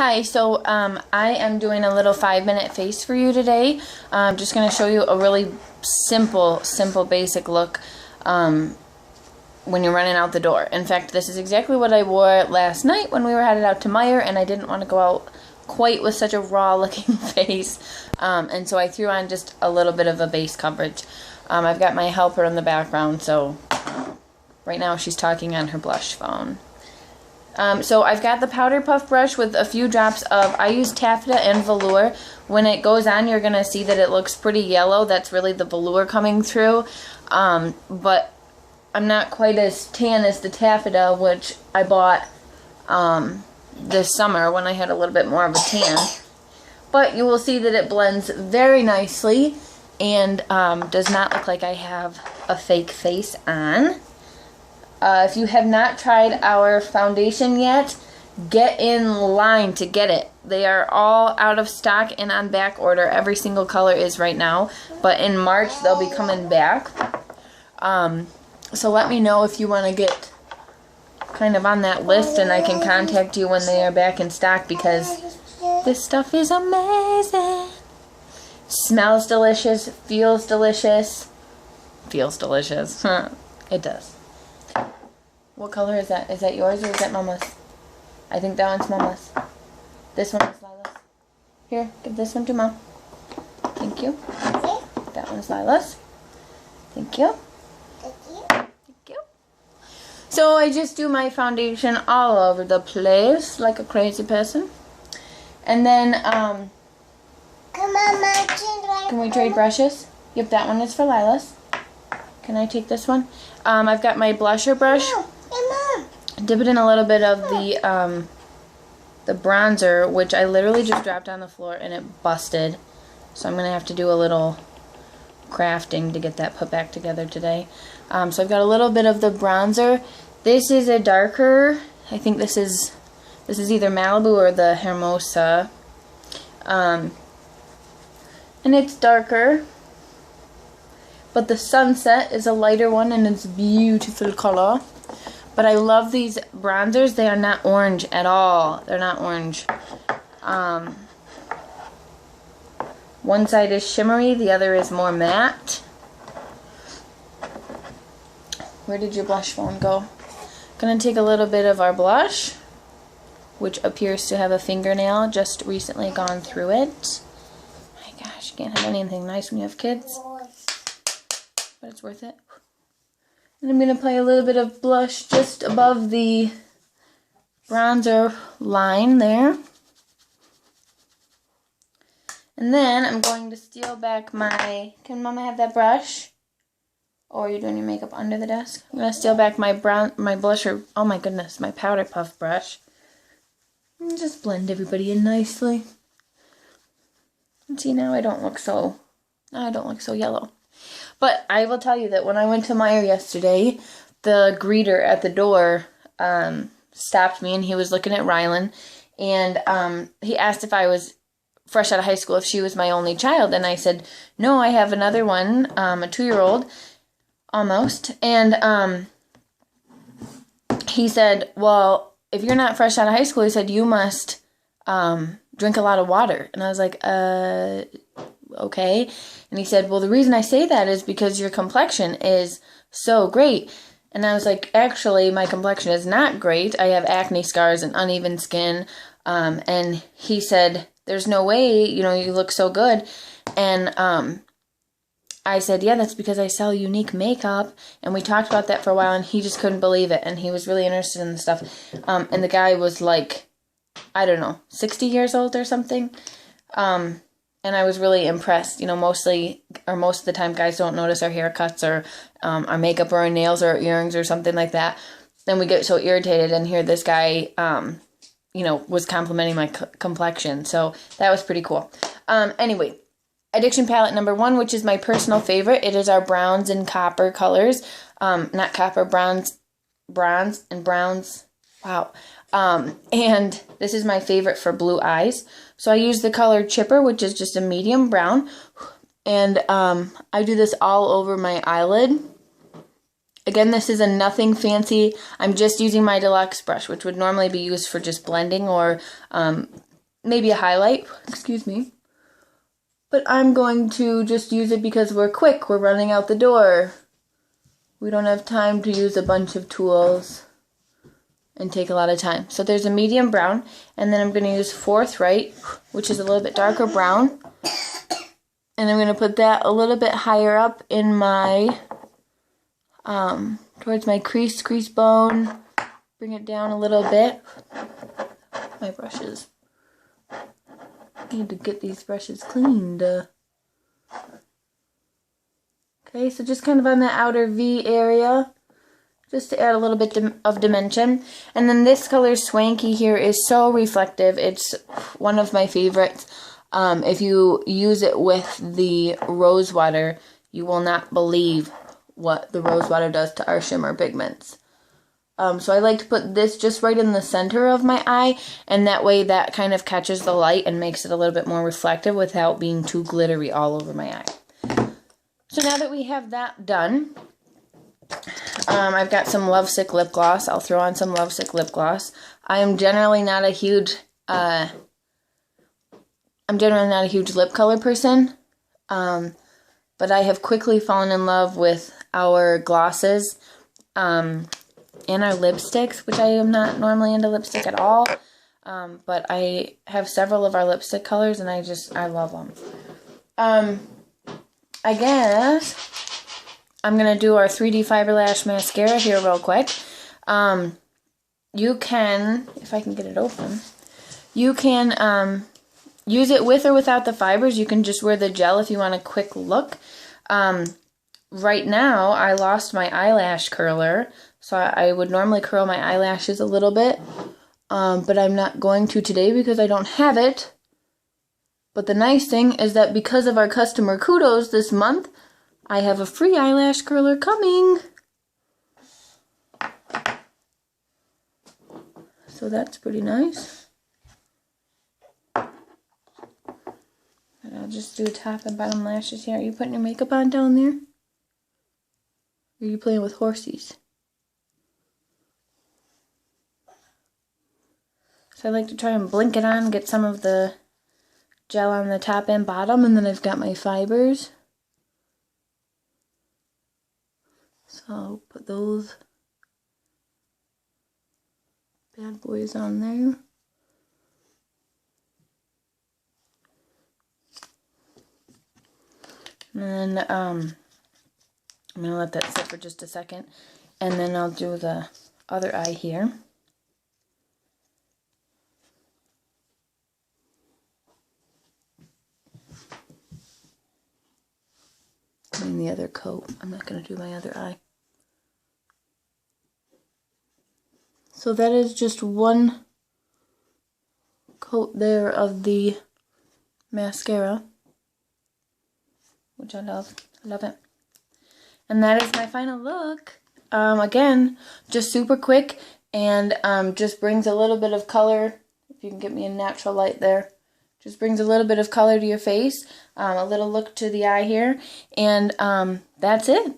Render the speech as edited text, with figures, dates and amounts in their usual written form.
Hi, so I am doing a little 5-minute face for you today. I'm just going to show you a really simple, basic look when you're running out the door. In fact, this is exactly what I wore last night when we were headed out to Meijer, and I didn't want to go out quite with such a raw looking face, and so I threw on just a little bit of a base coverage. I've got my helper in the background, so right now she's talking on her blush phone. So I've got the powder puff brush with a few drops of, I use Taffeta and Velour. When it goes on, you're going to see that it looks pretty yellow. That's really the Velour coming through. But I'm not quite as tan as the Taffeta, which I bought this summer when I had a little bit more of a tan. But you will see that it blends very nicely and does not look like I have a fake face on. If you have not tried our foundation yet, get in line to get it. They are all out of stock and on back order. Every single color is right now, but in March they'll be coming back. So let me know if you want to get kind of on that list, and I can contact you when they are back in stock, because this stuff is amazing. Smells delicious, feels delicious. Feels delicious. It does. What color is that? Is that yours or is that Mama's? I think that one's Mama's. This one is Lila's. Here, give this one to Mom. Thank you. That one's Lila's. Thank you. Thank you. So I just do my foundation all over the place like a crazy person. And then, can we trade brushes? Yep, that one is for Lila's. Can I take this one? I've got my blusher brush. Dip it in a little bit of the bronzer, which I literally just dropped on the floor and it busted. So I'm going to have to do a little crafting to get that put back together today. So I've got a little bit of the bronzer. This is a darker, I think this is either Malibu or the Hermosa. And it's darker. But the Sunset is a lighter one and it's a beautiful color. But I love these bronzers. They are not orange at all. They're not orange. One side is shimmery, the other is more matte. Where did your blush phone go? Gonna take a little bit of our blush, which appears to have a fingernail just recently gone through it. My gosh, you can't have anything nice when you have kids. But it's worth it. And I'm going to apply a little bit of blush just above the bronzer line there. And then I'm going to steal back my, can Mama have that brush? Or are you doing your makeup under the desk? I'm going to steal back my blusher, oh my goodness, my powder puff brush. And just blend everybody in nicely. And see, now I don't look so yellow. But I will tell you that when I went to Meijer yesterday, the greeter at the door stopped me, and he was looking at Rylan, and he asked if I was fresh out of high school, if she was my only child, and I said, no, I have another one, a 2-year-old, almost, and he said, well, if you're not fresh out of high school, he said, you must drink a lot of water, and I was like, okay. And he said, well, the reason I say that is because your complexion is so great. And I was like, actually, my complexion is not great. I have acne scars and uneven skin. And he said, there's no way, you look so good. And I said, yeah, that's because I sell Younique makeup. And we talked about that for a while, and he just couldn't believe it. And he was really interested in the stuff. And the guy was like, I don't know, 60 years old or something. And I was really impressed. Most of the time, guys don't notice our haircuts or our makeup or our nails or our earrings or something like that. Then we get so irritated, and here this guy, was complimenting my complexion. So that was pretty cool. Anyway, Addiction Palette number 1, which is my personal favorite. It is our browns and copper colors. Not copper, bronze and browns. Wow. And this is my favorite for blue eyes. So I use the color Chipper, which is just a medium brown. And I do this all over my eyelid. Again, this is a nothing fancy. I'm just using my Deluxe brush, which would normally be used for just blending or maybe a highlight, excuse me. But I'm going to just use it because we're quick. We're running out the door. We don't have time to use a bunch of tools and take a lot of time. So there's a medium brown, and then I'm going to use Forthright, which is a little bit darker brown. And I'm going to put that a little bit higher up in my, towards my crease bone. Bring it down a little bit. My brushes. I need to get these brushes cleaned. Okay, so just kind of on the outer V area, just to add a little bit of dimension. And then this color Swanky here is so reflective. It's one of my favorites. If you use it with the rose water, you will not believe what the rose water does to our shimmer pigments. So I like to put this just right in the center of my eye, and that way that kind of catches the light and makes it a little bit more reflective without being too glittery all over my eye. So now that we have that done, I've got some Lovesick lip gloss. I'll throw on some Lovesick lip gloss. I am generally not a huge, lip color person, but I have quickly fallen in love with our glosses, and our lipsticks, which I am not normally into lipstick at all, but I have several of our lipstick colors, and I love them. I guess I'm going to do our 3D Fiber Lash Mascara here real quick. You can, if I can get it open, you can use it with or without the fibers. You can just wear the gel if you want a quick look. Right now, I lost my eyelash curler, so I would normally curl my eyelashes a little bit, but I'm not going to today because I don't have it. But the nice thing is that because of our customer kudos this month, I have a free eyelash curler coming. So that's pretty nice. And I'll just do top and bottom lashes here. Are you putting your makeup on down there? Or are you playing with horsies? So I like to try and blink it on, get some of the gel on the top and bottom, and then I've got my fibers. So I'll put those bad boys on there. And then I'm going to let that sit for just a second, and then I'll do the other eye here. And the other coat. I'm not going to do my other eye. So that is just one coat there of the mascara, which I love. I love it. And that is my final look. Again, just super quick, and just brings a little bit of color. If you can get me a natural light there. Just brings a little bit of color to your face, a little look to the eye here, and that's it.